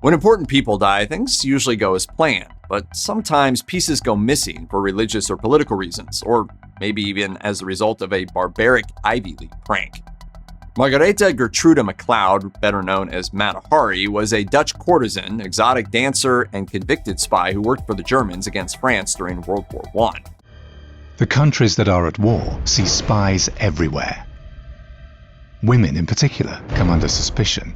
When important people die, things usually go as planned, but sometimes pieces go missing for religious or political reasons, or maybe even as a result of a barbaric Ivy League prank. Margaretha Gertrude MacLeod, better known as Mata Hari, was a Dutch courtesan, exotic dancer, and convicted spy who worked for the Germans against France during World War I. The countries that are at war see spies everywhere. Women in particular come under suspicion.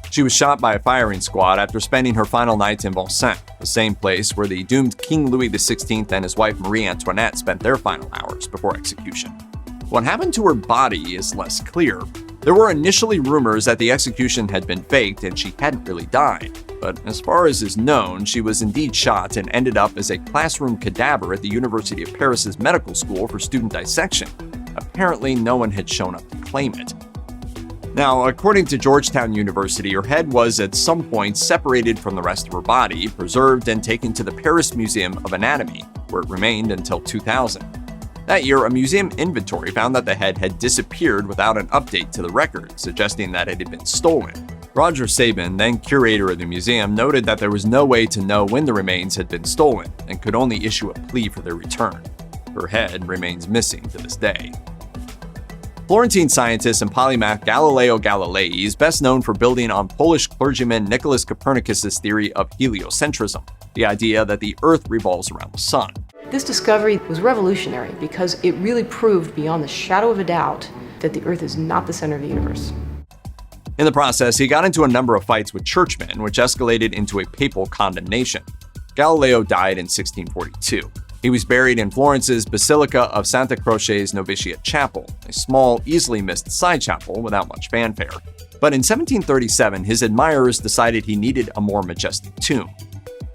She was shot by a firing squad after spending her final nights in Vincennes, the same place where the doomed King Louis XVI and his wife Marie Antoinette spent their final hours before execution. What happened to her body is less clear. There were initially rumors that the execution had been faked and she hadn't really died. But as far as is known, she was indeed shot and ended up as a classroom cadaver at the University of Paris's medical school for student dissection. Apparently, no one had shown up to claim it. Now, according to Georgetown University, her head was at some point separated from the rest of her body, preserved and taken to the Paris Museum of Anatomy, where it remained until 2000. That year, a museum inventory found that the head had disappeared without an update to the record, suggesting that it had been stolen. Roger Sabin, then curator of the museum, noted that there was no way to know when the remains had been stolen and could only issue a plea for their return. Her head remains missing to this day. Florentine scientist and polymath Galileo Galilei is best known for building on Polish clergyman Nicholas Copernicus' theory of heliocentrism, the idea that the Earth revolves around the sun. This discovery was revolutionary because it really proved beyond the shadow of a doubt that the Earth is not the center of the universe. In the process, he got into a number of fights with churchmen, which escalated into a papal condemnation. Galileo died in 1642. He was buried in Florence's Basilica of Santa Croce's Novitiate Chapel, a small, easily missed side chapel without much fanfare. But in 1737, his admirers decided he needed a more majestic tomb.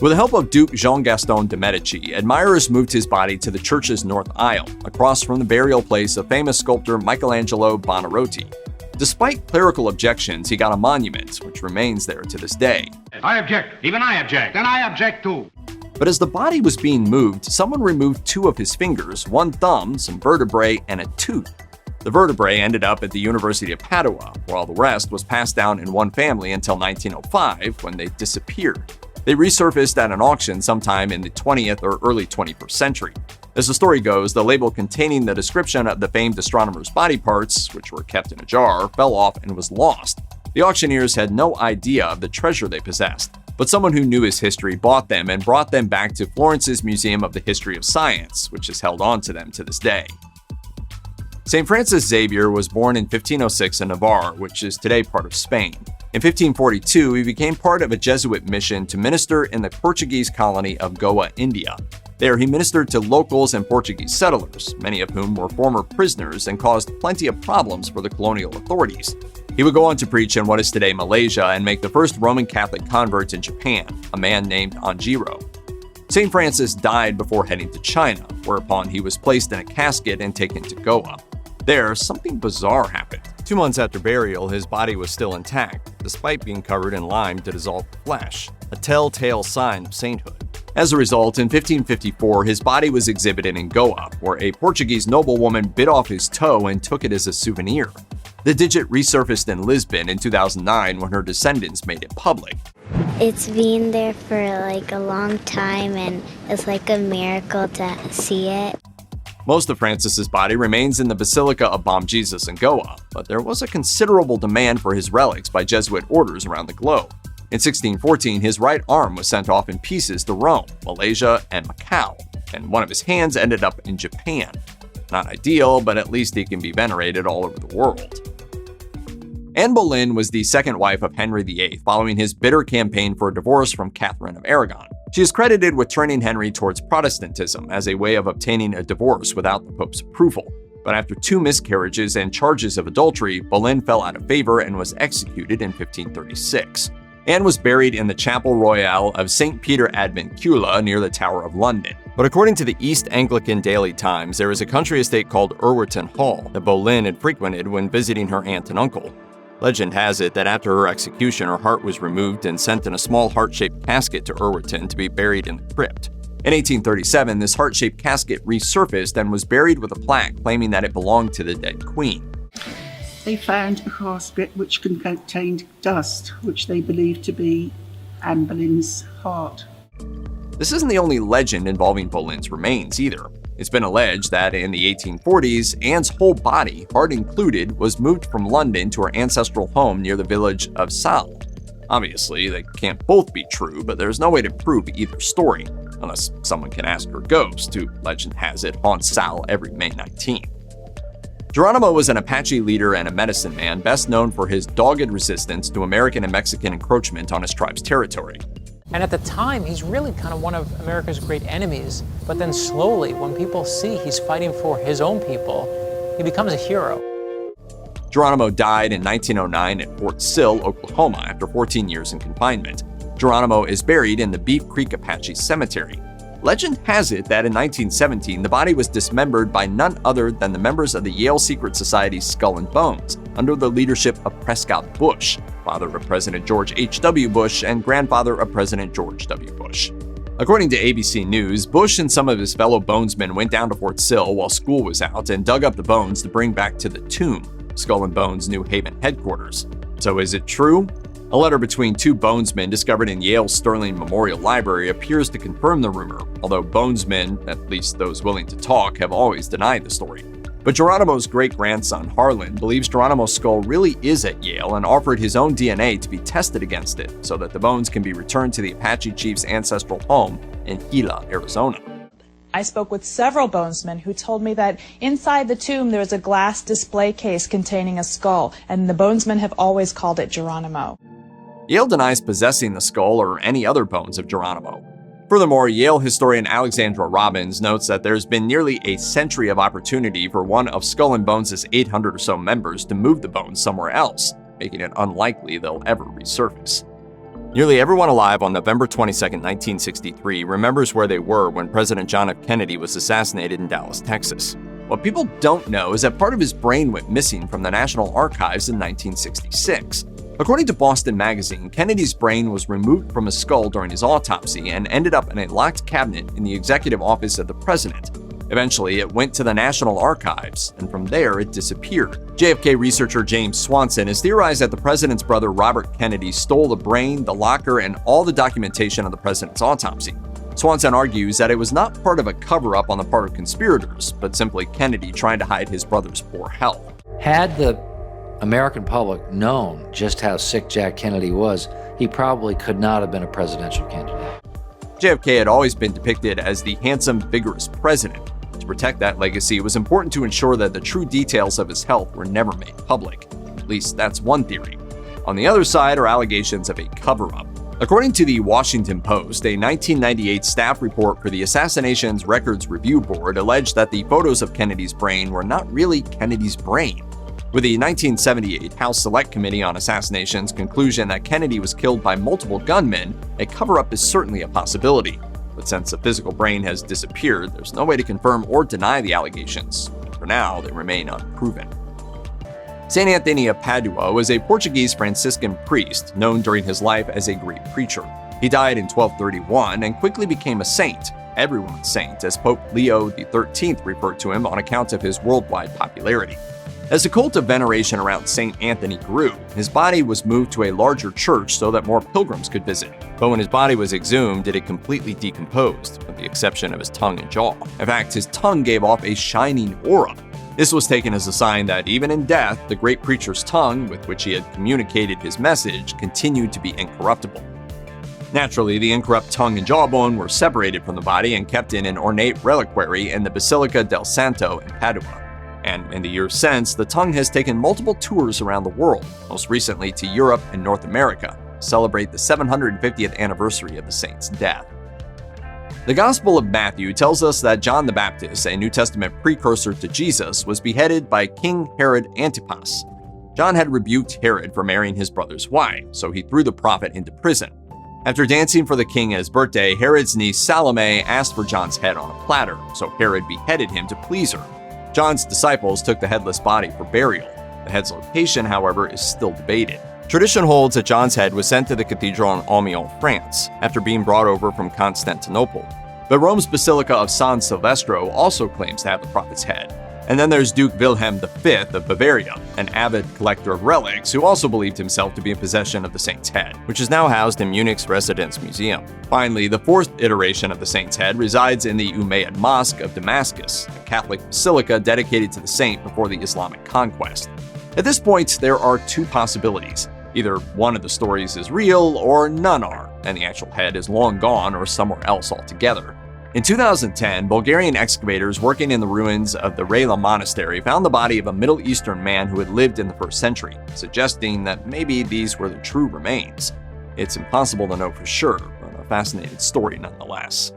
With the help of Duke Jean-Gaston de Medici, admirers moved his body to the church's north aisle, across from the burial place of famous sculptor Michelangelo Buonarroti. Despite clerical objections, he got a monument, which remains there to this day. I object. Even I object. And I object too. But as the body was being moved, someone removed 2 of his fingers, 1 thumb, some vertebrae, and a tooth. The vertebrae ended up at the University of Padua, while the rest was passed down in one family until 1905, when they disappeared. They resurfaced at an auction sometime in the 20th or early 21st century. As the story goes, the label containing the description of the famed astronomer's body parts, which were kept in a jar, fell off and was lost. The auctioneers had no idea of the treasure they possessed, but someone who knew his history bought them and brought them back to Florence's Museum of the History of Science, which has held on to them to this day. St. Francis Xavier was born in 1506 in Navarre, which is today part of Spain. In 1542, he became part of a Jesuit mission to minister in the Portuguese colony of Goa, India. There, he ministered to locals and Portuguese settlers, many of whom were former prisoners and caused plenty of problems for the colonial authorities. He would go on to preach in what is today Malaysia and make the first Roman Catholic convert in Japan, a man named Anjiro. St. Francis died before heading to China, whereupon he was placed in a casket and taken to Goa. There, something bizarre happened. 2 months after burial, his body was still intact, despite being covered in lime to dissolve the flesh, a telltale sign of sainthood. As a result, in 1554, his body was exhibited in Goa, where a Portuguese noblewoman bit off his toe and took it as a souvenir. The digit resurfaced in Lisbon in 2009 when her descendants made it public. It's been there for a long time, and it's like a miracle to see it. Most of Francis's body remains in the Basilica of Bom Jesus in Goa, but there was a considerable demand for his relics by Jesuit orders around the globe. In 1614, his right arm was sent off in pieces to Rome, Malaysia, and Macau, and one of his hands ended up in Japan. Not ideal, but at least he can be venerated all over the world. Anne Boleyn was the second wife of Henry VIII, following his bitter campaign for a divorce from Catherine of Aragon. She is credited with turning Henry towards Protestantism as a way of obtaining a divorce without the Pope's approval. But after 2 miscarriages and charges of adultery, Boleyn fell out of favor and was executed in 1536. Anne was buried in the Chapel Royal of St. Peter ad Vincula near the Tower of London. But according to the East Anglican Daily Times, there is a country estate called Irwerton Hall that Boleyn had frequented when visiting her aunt and uncle. Legend has it that after her execution, her heart was removed and sent in a small heart-shaped casket to Irwerton to be buried in the crypt. In 1837, this heart-shaped casket resurfaced and was buried with a plaque claiming that it belonged to the dead queen. They found a casket which contained dust, which they believed to be Anne Boleyn's heart. This isn't the only legend involving Boleyn's remains either. It's been alleged that in the 1840s, Anne's whole body, heart included, was moved from London to her ancestral home near the village of Sal. Obviously, they can't both be true, but there's no way to prove either story, unless someone can ask her ghost, who, legend has it, haunts Sal every May 19th. Geronimo was an Apache leader and a medicine man best known for his dogged resistance to American and Mexican encroachment on his tribe's territory. And at the time, he's really kind of one of America's great enemies. But then slowly, when people see he's fighting for his own people, he becomes a hero. Geronimo died in 1909 at Fort Sill, Oklahoma, after 14 years in confinement. Geronimo is buried in the Beef Creek Apache Cemetery. Legend has it that in 1917, the body was dismembered by none other than the members of the Yale Secret Society's Skull and Bones, under the leadership of Prescott Bush, father of President George H.W. Bush and grandfather of President George W. Bush. According to ABC News, Bush and some of his fellow bonesmen went down to Fort Sill while school was out and dug up the bones to bring back to the tomb, Skull and Bones' New Haven headquarters. So is it true? A letter between two bonesmen discovered in Yale's Sterling Memorial Library appears to confirm the rumor, although bonesmen, at least those willing to talk, have always denied the story. But Geronimo's great-grandson, Harlan, believes Geronimo's skull really is at Yale and offered his own DNA to be tested against it so that the bones can be returned to the Apache chief's ancestral home in Gila, Arizona. I spoke with several bonesmen who told me that inside the tomb there was a glass display case containing a skull, and the bonesmen have always called it Geronimo. Yale denies possessing the skull or any other bones of Geronimo. Furthermore, Yale historian Alexandra Robbins notes that there's been nearly a century of opportunity for one of Skull and Bones' 800 or so members to move the bones somewhere else, making it unlikely they'll ever resurface. Nearly everyone alive on November 22, 1963 remembers where they were when President John F. Kennedy was assassinated in Dallas, Texas. What people don't know is that part of his brain went missing from the National Archives in 1966. According to Boston Magazine, Kennedy's brain was removed from his skull during his autopsy and ended up in a locked cabinet in the executive office of the president. Eventually, it went to the National Archives, and from there it disappeared. JFK researcher James Swanson has theorized that the president's brother Robert Kennedy stole the brain, the locker, and all the documentation of the president's autopsy. Swanson argues that it was not part of a cover-up on the part of conspirators, but simply Kennedy trying to hide his brother's poor health. Had the American public known just how sick Jack Kennedy was, he probably could not have been a presidential candidate. JFK had always been depicted as the handsome, vigorous president. To protect that legacy, it was important to ensure that the true details of his health were never made public. At least that's one theory. On the other side are allegations of a cover-up. According to the Washington Post, a 1998 staff report for the Assassinations Records Review Board alleged that the photos of Kennedy's brain were not really Kennedy's brain. With the 1978 House Select Committee on Assassinations' conclusion that Kennedy was killed by multiple gunmen, a cover-up is certainly a possibility. But since the physical brain has disappeared, there's no way to confirm or deny the allegations. For now, they remain unproven. Saint Anthony of Padua was a Portuguese Franciscan priest known during his life as a great preacher. He died in 1231 and quickly became a saint, everyone's saint, as Pope Leo XIII referred to him on account of his worldwide popularity. As the cult of veneration around St. Anthony grew, his body was moved to a larger church so that more pilgrims could visit. But when his body was exhumed, it had completely decomposed, with the exception of his tongue and jaw. In fact, his tongue gave off a shining aura. This was taken as a sign that even in death, the great preacher's tongue, with which he had communicated his message, continued to be incorruptible. Naturally, the incorrupt tongue and jawbone were separated from the body and kept in an ornate reliquary in the Basilica del Santo in Padua. And in the years since, the tongue has taken multiple tours around the world, most recently to Europe and North America, to celebrate the 750th anniversary of the saint's death. The Gospel of Matthew tells us that John the Baptist, a New Testament precursor to Jesus, was beheaded by King Herod Antipas. John had rebuked Herod for marrying his brother's wife, so he threw the prophet into prison. After dancing for the king at his birthday, Herod's niece Salome asked for John's head on a platter, so Herod beheaded him to please her. John's disciples took the headless body for burial. The head's location, however, is still debated. Tradition holds that John's head was sent to the cathedral in Amiens, France, after being brought over from Constantinople. But Rome's Basilica of San Silvestro also claims to have the prophet's head. And then there's Duke Wilhelm V of Bavaria, an avid collector of relics who also believed himself to be in possession of the saint's head, which is now housed in Munich's Residence Museum. Finally, the fourth iteration of the saint's head resides in the Umayyad Mosque of Damascus, a Catholic basilica dedicated to the saint before the Islamic conquest. At this point, there are two possibilities. Either one of the stories is real or none are, and the actual head is long gone or somewhere else altogether. In 2010, Bulgarian excavators working in the ruins of the Rayla Monastery found the body of a Middle Eastern man who had lived in the 1st century, suggesting that maybe these were the true remains. It's impossible to know for sure, but a fascinating story nonetheless.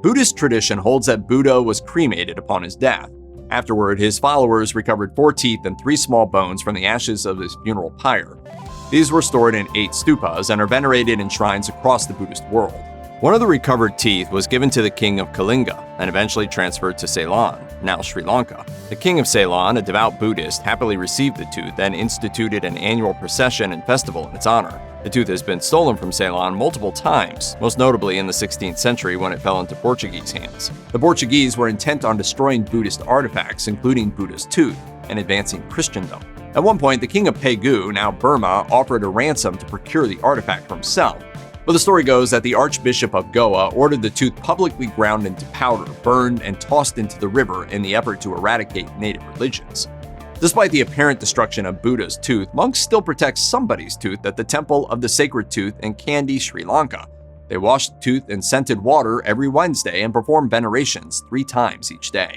Buddhist tradition holds that Buddha was cremated upon his death. Afterward, his followers recovered 4 teeth and 3 small bones from the ashes of his funeral pyre. These were stored in 8 stupas and are venerated in shrines across the Buddhist world. One of the recovered teeth was given to the king of Kalinga and eventually transferred to Ceylon, now Sri Lanka. The king of Ceylon, a devout Buddhist, happily received the tooth and instituted an annual procession and festival in its honor. The tooth has been stolen from Ceylon multiple times, most notably in the 16th century when it fell into Portuguese hands. The Portuguese were intent on destroying Buddhist artifacts, including Buddha's tooth, and advancing Christendom. At one point, the king of Pegu, now Burma, offered a ransom to procure the artifact for himself. But the story goes that the Archbishop of Goa ordered the tooth publicly ground into powder, burned, and tossed into the river in the effort to eradicate native religions. Despite the apparent destruction of Buddha's tooth, monks still protect somebody's tooth at the Temple of the Sacred Tooth in Kandy, Sri Lanka. They wash the tooth in scented water every Wednesday and perform venerations 3 times each day.